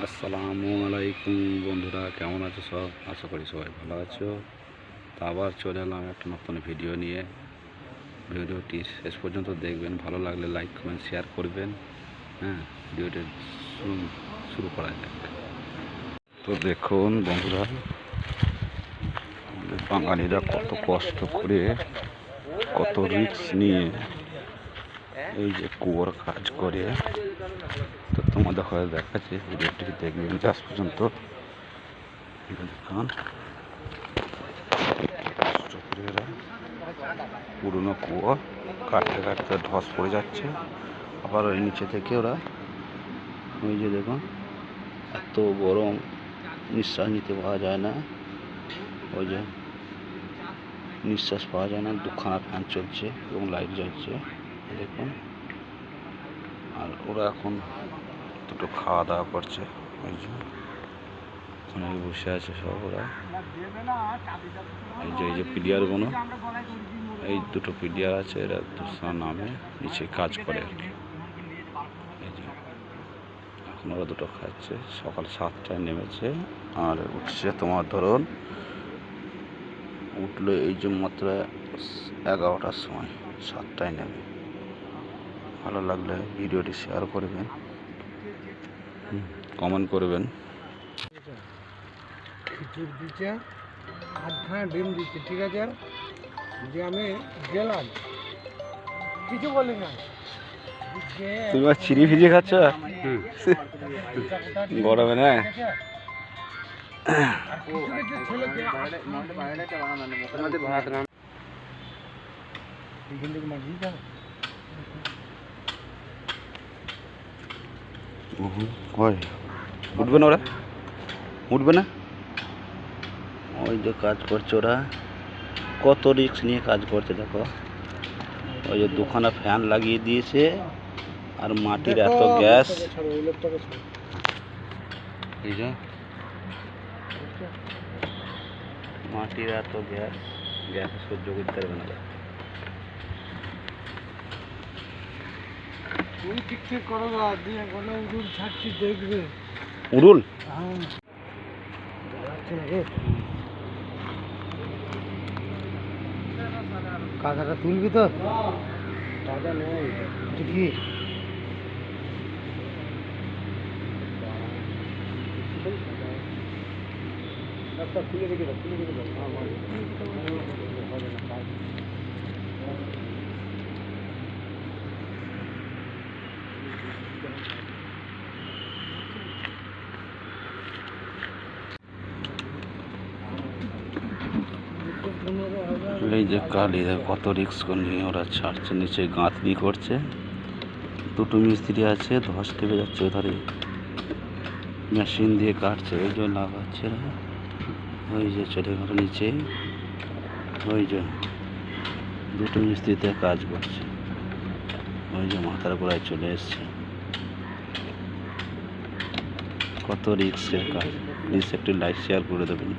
আসসালামু আলাইকুম বন্ধুরা, কেমন আছো সব? আশা করি সবাই ভালো আছো। তা আবার চলে এলাম একটা নতুন ভিডিও নিয়ে। ভিডিওটি শেষ পর্যন্ত দেখবেন, ভালো লাগলে লাইক কমেন্ট শেয়ার করবেন। হ্যাঁ, ভিডিওটি শুরু করা যাক। তো দেখুন বন্ধুরা, বাঙালিরা কত কষ্ট করে, কত রিস্ক নিয়ে এই যে কুয়োর কাজ করে। তো তোমাদের হয়ে দেখাচ্ছে, ভিডিওটি দেখবেন শেষ পর্যন্ত। দেখুন পুরনো কুয়ো কাটতে কাটতে ধস পড়ে যাচ্ছে। আবার ওই নিচে থেকে ওরা, ওই যে দেখুন, এত গরম, নিঃশ্বাস নিতে পাওয়া যায় না। ওই যে নিঃশ্বাস পাওয়া যায় না, দুখানা ফ্যান চলছে এবং লাইট জ্বলছে দেখুন। আর ওরা এখন দুটো খাওয়া দাওয়া করছে। ওই যে ওখানে বসে আছে সব ওরা। এই যে প্লেয়ারগুলো, এই দুটো প্লেয়ার আছে, এরা দুসরা নামে নিচে কাজ করে আর কি। এই যে এখন ওরা দুটো খাচ্ছে, সকাল 7টায় নেমেছে আর উঠছে তোমার ধরুন, উঠলো এই যে মাত্র 11টার সময়, 7টায় নেমে। ভালো লাগলে ভিডিওটি শেয়ার করবেন, কমেন্ট করবেন। খিচুড়ি দিচ্ছে, আধখানা ডিম দিচ্ছে, ঠিক আছে। যে আমি গেলাম, কিছু বলি না। তুমি চিড়ি ভিজে খাচ্ছ গরমে না? উঠবে না ওরা, উঠবে না। ওই যে কাজ করছে ওরা, কত রিস্ক নিয়ে কাজ করছে দেখো। ওই যে দুখানা ফ্যান লাগিয়ে দিয়েছে, আর মাটির এত গ্যাস, এই যে মাটির এত গ্যাস, গ্যাস সহ্য করতে পারবে না। ঠিক করো না, দিয়ে কোনো উড়ুল ছাড়ছি দেখবে। উড়ুল কাঁথাটা তুলবি তো? কাঁথা নেই কি? খুলে রেখে দাও, খুলে রেখে দাও। এই যে কালীদের কত রিস্ক নিয়ে ওরা ছাড়ছে, নিচে গাঁথনি করছে। দুটো মিস্ত্রি আছে, ধস লেগে যাচ্ছে ওধারে, মেশিন দিয়ে কাটছে, ওই যে লাগাচ্ছে। ওই যে চলে গেল নিচে, ওই যে দুটো মিস্ত্রিতে কাজ করছে। ওই যে মাথার গোড়ায় চলে এসছে। কত রিস্কের কাজ, প্লিজ একটু লাইক শেয়ার করে দেবেন।